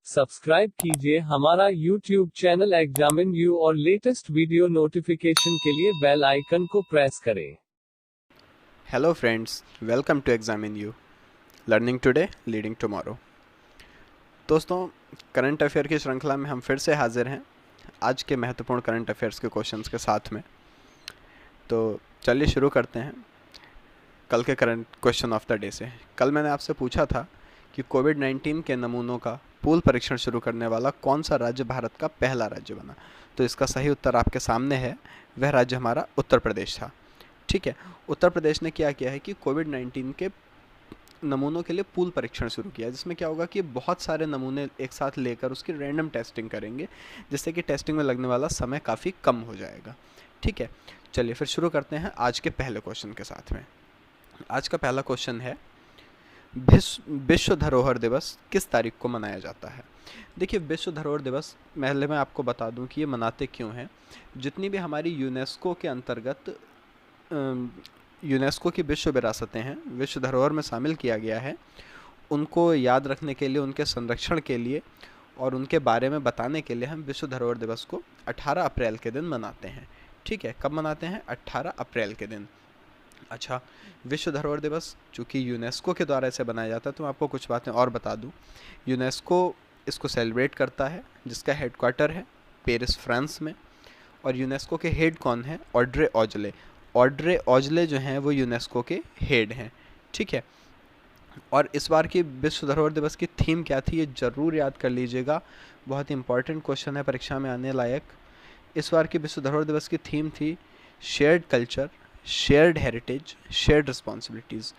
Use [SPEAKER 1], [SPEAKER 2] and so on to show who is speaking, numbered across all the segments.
[SPEAKER 1] Subscribe कीजिए हमारा YouTube channel examine you और लेटेस्ट वीडियो नोटिफिकेशन के लिए बेल आइकन को प्रेस करें।
[SPEAKER 2] Hello friends, welcome to examine you, learning today leading tomorrow. दोस्तों, करंट अफेयर की श्रृंखला में हम फिर से हाजिर हैं आज के महत्वपूर्ण करंट अफेयर्स के क्वेश्चंस के साथ में। तो चलिए शुरू करते हैं कल के current question of the day से। कल मैंने आपसे पूछा था कि कोविड-19 के नमूनों का पूल परीक्षण शुरू करने वाला कौन सा राज्य भारत का पहला राज्य बना। तो इसका सही उत्तर आपके सामने है, वह राज्य हमारा उत्तर प्रदेश था। ठीक है, उत्तर प्रदेश ने क्या किया है कि कोविड-19 के नमूनों के लिए पूल परीक्षण शुरू किया, जिसमें क्या होगा कि बहुत सारे नमूने एक साथ लेकर उसकी रैंडम टेस्टिंग करेंगे, जिससे कि टेस्टिंग में लगने वाला समय काफ़ी कम हो जाएगा। ठीक है, चलिए फिर शुरू करते हैं आज के पहले क्वेश्चन के साथ में। आज का पहला क्वेश्चन है, विश्व धरोहर दिवस किस तारीख को मनाया जाता है। देखिए, विश्व धरोहर दिवस पहले मैं आपको बता दूं कि ये मनाते क्यों हैं। जितनी भी हमारी यूनेस्को के अंतर्गत यूनेस्को की विश्व विरासतें हैं, विश्व धरोहर में शामिल किया गया है, उनको याद रखने के लिए, उनके संरक्षण के लिए और उनके बारे में बताने के लिए हम विश्व धरोहर दिवस को 18 अप्रैल के दिन मनाते हैं। ठीक है, कब मनाते हैं? 18 अप्रैल के दिन। अच्छा, विश्व धरोहर दिवस चूँकि यूनेस्को के द्वारा इसे बनाया जाता है, तो मैं आपको कुछ बातें और बता दूं। यूनेस्को इसको सेलिब्रेट करता है, जिसका हेडक्वार्टर है पेरिस, फ्रांस में। और यूनेस्को के हेड कौन है? ऑड्रे ऑजले। ऑड्रे ऑजले जो हैं वो यूनेस्को के हेड हैं। ठीक है, और इस बार की विश्व धरोहर दिवस की थीम क्या थी, ये ज़रूर याद कर लीजिएगा। बहुत ही इंपॉर्टेंट क्वेश्चन है, परीक्षा में आने लायक। इस बार की विश्व धरोहर दिवस की थीम थी shared culture, shared heritage, shared responsibilities.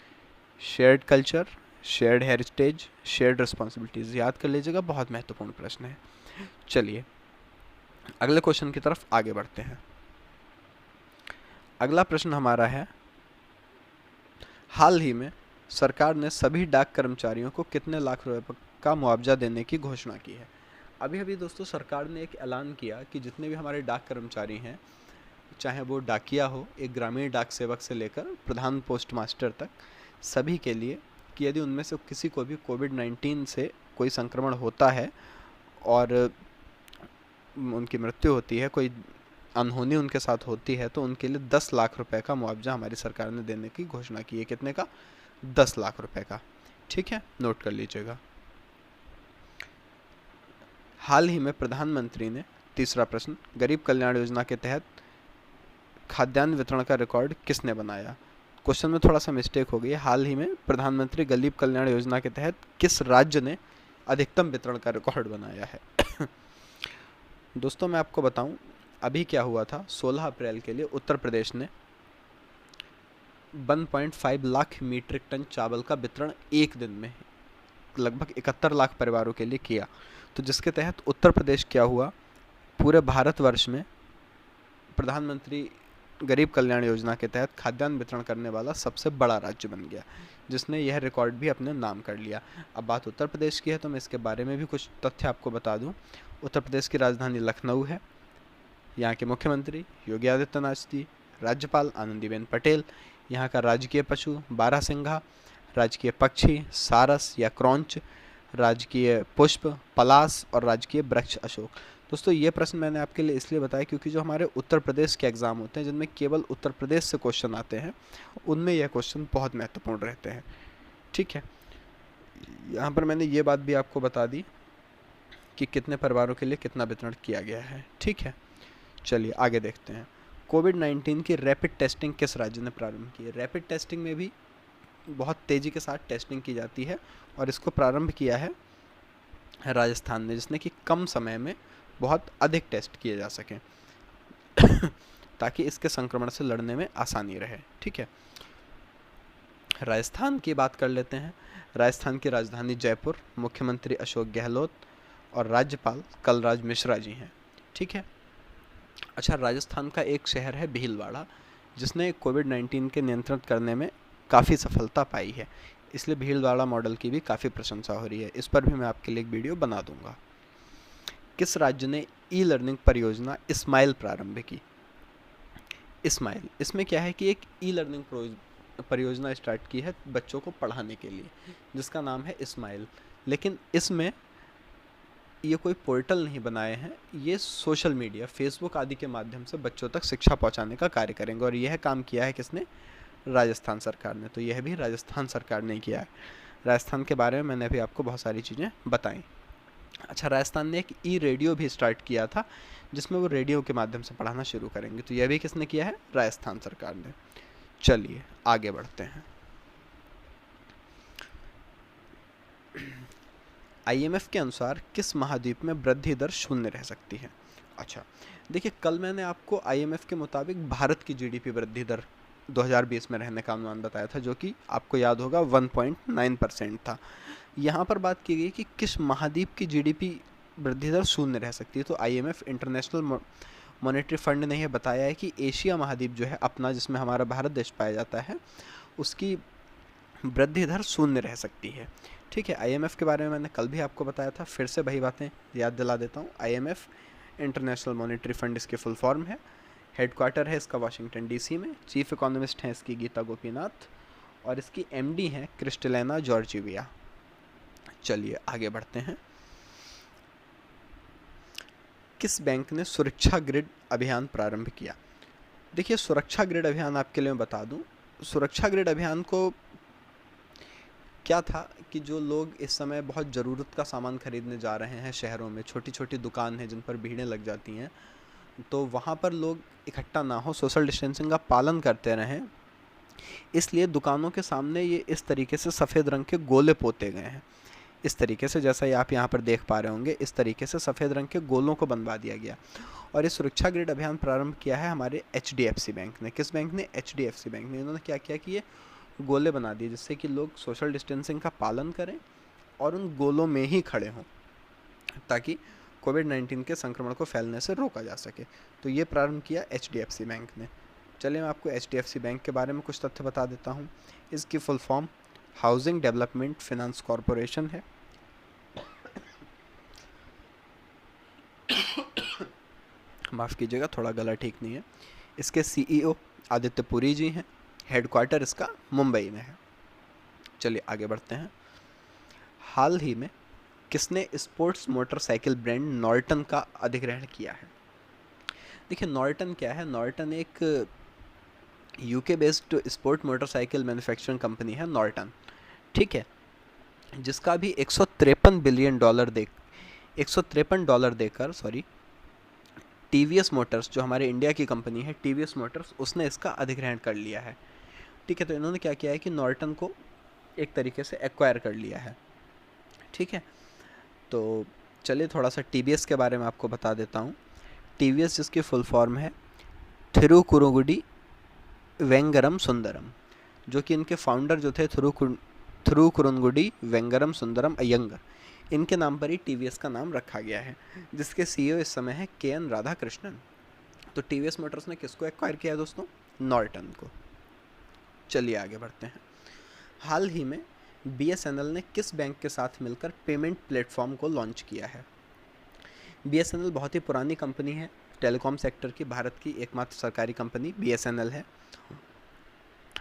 [SPEAKER 2] Shared culture, shared heritage, shared responsibilities, याद कर लीजिएगा, बहुत महत्वपूर्ण प्रश्न है। चलिए अगले क्वेश्चन की तरफ आगे बढ़ते हैं। अगला प्रश्न हमारा है, हाल ही में सरकार ने सभी डाक कर्मचारियों को कितने लाख रुपए का मुआवजा देने की घोषणा की है। अभी अभी दोस्तों सरकार ने एक ऐलान किया कि जितने भी हमारे डाक कर्मचारी हैं, चाहे वो डाकिया हो, एक ग्रामीण डाक सेवक से लेकर प्रधान पोस्ट मास्टर तक, सभी के लिए, कि यदि उनमें से किसी को भी कोविड-19 से कोई संक्रमण होता है और उनकी मृत्यु होती है, कोई अनहोनी उनके साथ होती है, तो उनके लिए 10 लाख रुपए का मुआवजा हमारी सरकार ने देने की घोषणा की है। कितने का? 10 लाख रुपए का। ठीक है, नोट कर लीजिएगा। हाल ही में प्रधानमंत्री ने, तीसरा प्रश्न, गरीब कल्याण योजना के तहत खाद्यान्न वितरण का रिकॉर्ड किसने बनाया। क्वेश्चन में थोड़ा सा मिस्टेक हो गई है। हाल ही में प्रधानमंत्री गरीब कल्याण योजना के तहत किस राज्य ने अधिकतम वितरण का रिकॉर्ड बनाया है। दोस्तों मैं आपको बताऊं, अभी क्या हुआ था, 16 अप्रैल के लिए उत्तर प्रदेश ने 1.5 लाख मीट्रिक टन चावल का वितरण एक दिन में लगभग 71 लाख परिवारों के लिए किया। तो जिसके तहत उत्तर प्रदेश क्या हुआ, पूरे भारतवर्ष में प्रधानमंत्री गरीब कल्याण योजना के तहत खाद्यान्न वितरण करने वाला सबसे बड़ा राज्य बन गया, जिसने यह रिकॉर्ड भी अपने नाम कर लिया। अब बात उत्तर प्रदेश की है, तो मैं इसके बारे में भी कुछ तथ्य आपको बता दूं। उत्तर प्रदेश की राजधानी लखनऊ है। यहाँ के मुख्यमंत्री योगी आदित्यनाथ जी, राज्यपाल आनंदीबेन पटेल, यहाँ का राजकीय पशु बारहसिंघा, राजकीय पक्षी सारस या क्रौंच, राजकीय पुष्प पलास और राजकीय वृक्ष अशोक। दोस्तों ये प्रश्न मैंने आपके लिए इसलिए बताया क्योंकि जो हमारे उत्तर प्रदेश के एग्ज़ाम होते हैं, जिनमें केवल उत्तर प्रदेश से क्वेश्चन आते हैं, उनमें यह क्वेश्चन बहुत महत्वपूर्ण रहते हैं। ठीक है, यहाँ पर मैंने ये बात भी आपको बता दी कि कितने परिवारों के लिए कितना वितरण किया गया है। ठीक है, चलिए आगे देखते हैं। कोविड-19 की रैपिड टेस्टिंग किस राज्य ने प्रारंभ की है। रैपिड टेस्टिंग में भी बहुत तेज़ी के साथ टेस्टिंग की जाती है, और इसको प्रारंभ किया है राजस्थान ने, जिसने कि कम समय में बहुत अधिक टेस्ट किए जा सकें ताकि इसके संक्रमण से लड़ने में आसानी रहे। ठीक है, राजस्थान की बात कर लेते हैं। राजस्थान की राजधानी जयपुर, मुख्यमंत्री अशोक गहलोत और राज्यपाल कलराज मिश्रा जी हैं। ठीक है, अच्छा, राजस्थान का एक शहर है भीलवाड़ा, जिसने कोविड-19 के नियंत्रण करने में काफ़ी सफलता पाई है, इसलिए भीलवाड़ा मॉडल की भी काफ़ी प्रशंसा हो रही है। इस पर भी मैं आपके लिए एक वीडियो बना दूंगा। किस राज्य ने ई लर्निंग परियोजना इस्माइल प्रारंभ की। इस्माइल, इसमें क्या है कि एक ई लर्निंग परियोजना स्टार्ट की है बच्चों को पढ़ाने के लिए, जिसका नाम है इस्माइल। लेकिन इसमें ये कोई पोर्टल नहीं बनाए हैं, ये सोशल मीडिया, फेसबुक आदि के माध्यम से बच्चों तक शिक्षा पहुंचाने का कार्य करेंगे। और यह काम किया है किसने? राजस्थान सरकार ने। तो यह भी राजस्थान सरकार ने किया है। राजस्थान के बारे में मैंने अभी आपको बहुत सारी चीज़ें बताई। अच्छा, राजस्थान ने एक ई रेडियो भी स्टार्ट किया था, जिसमें वो रेडियो के माध्यम से पढ़ाना शुरू करेंगे। तो यह भी किसने किया है? राजस्थान सरकार ने। चलिए आगे बढ़ते हैं। आईएमएफ के अनुसार किस महाद्वीप में वृद्धि दर शून्य रह सकती है? अच्छा, देखिए, कल मैंने आपको आईएमएफ के मुताबिक भारत की जीडीपी वृद्धि दर 2020 में रहने का अनुमान बताया था, जो कि आपको याद होगा 1.9% था। यहाँ पर बात की गई कि किस महाद्वीप की जीडीपी वृद्धि दर शून्य रह सकती है। तो आईएमएफ, इंटरनेशनल मॉनेटरी फंड ने यह बताया है कि एशिया महाद्वीप जो है अपना, जिसमें हमारा भारत देश पाया जाता है, उसकी वृद्धि दर शून्य रह सकती है। ठीक है, आईएमएफ के बारे में मैंने कल भी आपको बताया था, फिर से वही बातें याद दिला देता हूँ। आईएमएफ, इंटरनेशनल मॉनेटरी फंड इसकी फुल फॉर्म है। हेडक्वार्टर है इसका वाशिंगटन डीसी में। चीफ इकोनॉमिस्ट हैं इसकी गीता गोपीनाथ, और इसकी एमडी हैं क्रिस्टलिना जॉर्जिविया। चलिए आगे बढ़ते हैं। किस बैंक ने सुरक्षा ग्रिड अभियान प्रारंभ किया? देखिए, सुरक्षा ग्रिड अभियान आपके लिए मैं बता दूं, सुरक्षा ग्रिड अभियान को क्या था कि जो लोग इस समय बहुत ज़रूरत का सामान खरीदने जा रहे हैं शहरों में, छोटी छोटी दुकान हैं जिन पर भीड़ें लग जाती हैं, तो वहाँ पर लोग इकट्ठा ना हो, सोशल डिस्टेंसिंग का पालन करते रहें, इसलिए दुकानों के सामने ये इस तरीके से सफ़ेद रंग के गोले पोते गए हैं। इस तरीके से, जैसा ये आप यहाँ पर देख पा रहे होंगे, इस तरीके से सफ़ेद रंग के गोलों को बनवा दिया गया। और ये सुरक्षा ग्रिड अभियान प्रारंभ किया है हमारे एचडीएफसी बैंक ने। किस बैंक ने? एचडीएफसी बैंक ने। इन्होंने क्या किया कि ये गोले बना दिए जिससे कि लोग सोशल डिस्टेंसिंग का पालन करें और उन गोलों में ही खड़े हों, ताकि कोविड-19 के संक्रमण को फैलने से रोका जा सके। तो ये प्रारंभ किया एचडीएफसी बैंक ने। चलिए मैं आपको एचडीएफसी बैंक के बारे में कुछ तथ्य बता देता हूँ। इसकी full form housing development finance corporation है। माफ़ कीजिएगा, थोड़ा गला ठीक नहीं है। इसके सीईओ आदित्य पुरी जी हैं। हेडक्वार्टर इसका मुंबई में है। चलिए आगे बढ़ते हैं। हाल ही में किसने स्पोर्ट्स मोटरसाइकिल ब्रांड नॉर्टन का अधिग्रहण किया है? देखिए, नॉर्टन क्या है? नॉर्टन एक UK based sport motorcycle manufacturing company है, नॉर्टन। ठीक है, जिसका भी $153 बिलियन देकर टीवीएस मोटर्स, जो हमारे इंडिया की कंपनी है टीवीएस मोटर्स, उसने इसका अधिग्रहण कर लिया है। ठीक है, तो इन्होंने क्या किया है कि नॉर्टन को एक तरीके से एक्वायर कर लिया है। ठीक है, तो चलिए थोड़ा सा टीवीएस के बारे में आपको बता देता हूँ। टीवीएस जिसकी फुल फॉर्म है थिरुकुरुंगुडी वेंगरम सुंदरम, जो कि इनके फाउंडर जो थे थिरुकुरुंगुडी वेंगरम सुंदरम अयंगर, इनके नाम पर ही टीवीएस का नाम रखा गया है, जिसके सीईओ इस समय है केएन राधाकृष्णन। तो टीवीएस मोटर्स ने किसको एक्वायर किया है दोस्तों? नॉर्टन को। चलिए आगे बढ़ते हैं। हाल ही में बीएसएनएल ने किस बैंक के साथ मिलकर पेमेंट प्लेटफॉर्म को लॉन्च किया है? बीएसएनएल बहुत ही पुरानी कंपनी है, टेलीकॉम सेक्टर की भारत की एकमात्र सरकारी कंपनी बीएसएनएल है,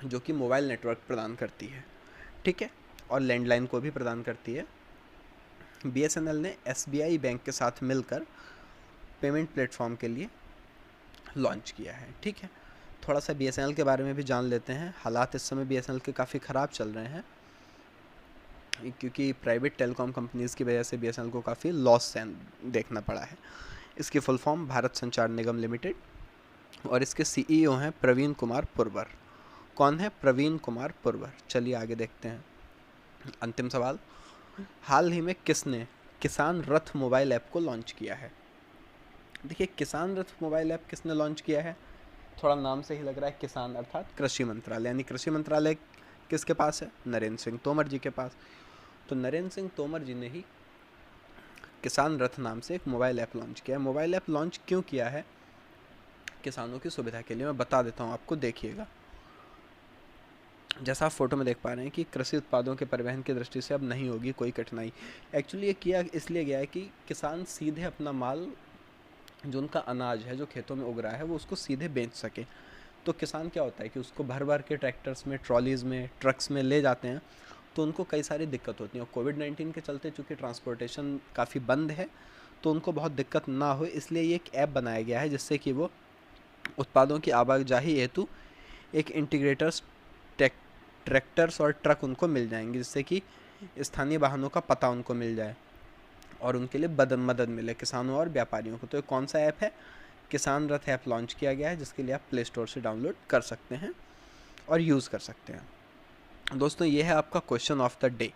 [SPEAKER 2] जो कि मोबाइल नेटवर्क प्रदान करती है। ठीक है, और लैंडलाइन को भी प्रदान करती है। बीएसएनएल ने एसबीआई बैंक के साथ मिलकर पेमेंट प्लेटफॉर्म के लिए लॉन्च किया है। ठीक है, थोड़ा सा बीएसएनएल के बारे में भी जान लेते हैं। हालात इस समय बीएसएनएल के काफ़ी ख़राब चल रहे हैं, क्योंकि प्राइवेट टेलीकॉम कंपनीज़ की वजह से बीएसएनएल को काफ़ी लॉस देखना पड़ा है। इसकी फुल फॉर्म भारत संचार निगम लिमिटेड, और इसके सीईओ हैं प्रवीण कुमार पुरवर। कौन है? प्रवीण कुमार पुरवर। चलिए आगे देखते हैं। अंतिम सवाल, हाल ही में किसने किसान रथ मोबाइल ऐप को लॉन्च किया है? देखिए, किसान रथ मोबाइल ऐप किसने लॉन्च किया है? थोड़ा नाम से ही लग रहा है, किसान अर्थात कृषि मंत्रालय, यानी कृषि मंत्रालय किसके पास है? नरेंद्र सिंह तोमर जी के पास। तो नरेंद्र सिंह तोमर जी ने ही किसान रथ नाम से एक मोबाइल ऐप लॉन्च किया है। मोबाइल ऐप लॉन्च क्यों किया है? किसानों की सुविधा के लिए। मैं बता देता हूँ आपको, देखिएगा। जैसा आप फोटो में देख पा रहे हैं कि कृषि उत्पादों के परिवहन की दृष्टि से अब नहीं होगी कोई कठिनाई। एक्चुअली ये किया इसलिए गया है कि किसान सीधे अपना माल, जो उनका अनाज है जो खेतों में उग रहा है, वो उसको सीधे बेच सके। तो किसान क्या होता है कि उसको भर भर के ट्रैक्टर्स में, ट्रॉलीज़ में, ट्रक्स में ले जाते हैं, तो उनको कई सारी दिक्कत होती है। और कोविड-19 के चलते चूँकि ट्रांसपोर्टेशन काफ़ी बंद है, तो उनको बहुत दिक्कत ना हो, इसलिए ये एक ऐप बनाया गया है जिससे कि वो उत्पादों की आवाजाही हेतु एक इंटीग्रेटर्स ट्रैक्टर्स और ट्रक उनको मिल जाएंगे, जिससे कि स्थानीय वाहनों का पता उनको मिल जाए और उनके लिए मदद मिले किसानों और व्यापारियों को। तो ये कौन सा ऐप है? किसान रथ ऐप लॉन्च किया गया है, जिसके लिए आप प्ले स्टोर से डाउनलोड कर सकते हैं और यूज़ कर सकते हैं। दोस्तों, ये है आपका क्वेश्चन ऑफ द डे।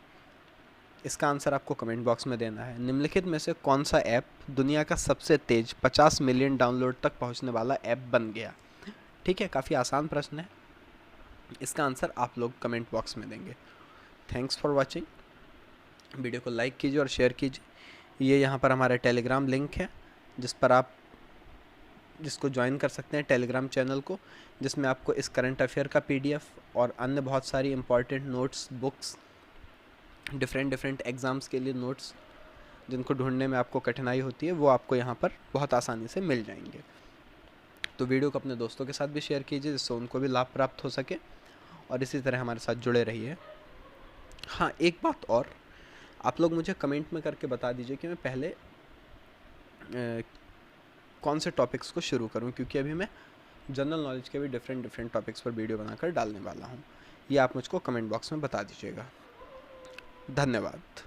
[SPEAKER 2] इसका आंसर आपको कमेंट बॉक्स में देना है। निम्नलिखित में से कौन सा ऐप दुनिया का सबसे तेज 50 मिलियन डाउनलोड तक पहुंचने वाला ऐप बन गया? ठीक है, काफ़ी आसान प्रश्न है। इसका आंसर आप लोग कमेंट बॉक्स में देंगे। Thanks for watching. वीडियो को लाइक कीजिए और शेयर कीजिए। ये यहाँ पर हमारा टेलीग्राम लिंक है, जिसको ज्वाइन कर सकते हैं, टेलीग्राम चैनल को, जिसमें आपको इस करंट अफेयर का PDF और अन्य बहुत सारी important notes, books, different exams के लिए नोट्स जिनको ढूंढने में आपको कठिनाई होती है, वो आपको यहाँ पर बहुत आसानी से मिल जाएंगे। तो वीडियो को अपने दोस्तों के साथ भी शेयर कीजिए, जिससे उनको भी लाभ प्राप्त हो सके, और इसी तरह हमारे साथ जुड़े रहिए। हाँ, एक बात और, आप लोग मुझे कमेंट में करके बता दीजिए कि मैं पहले कौन से टॉपिक्स को शुरू करूं, क्योंकि अभी मैं जनरल नॉलेज के भी डिफरेंट टॉपिक्स पर वीडियो बनाकर डालने वाला हूं। ये आप मुझको कमेंट बॉक्स में बता दीजिएगा। धन्यवाद।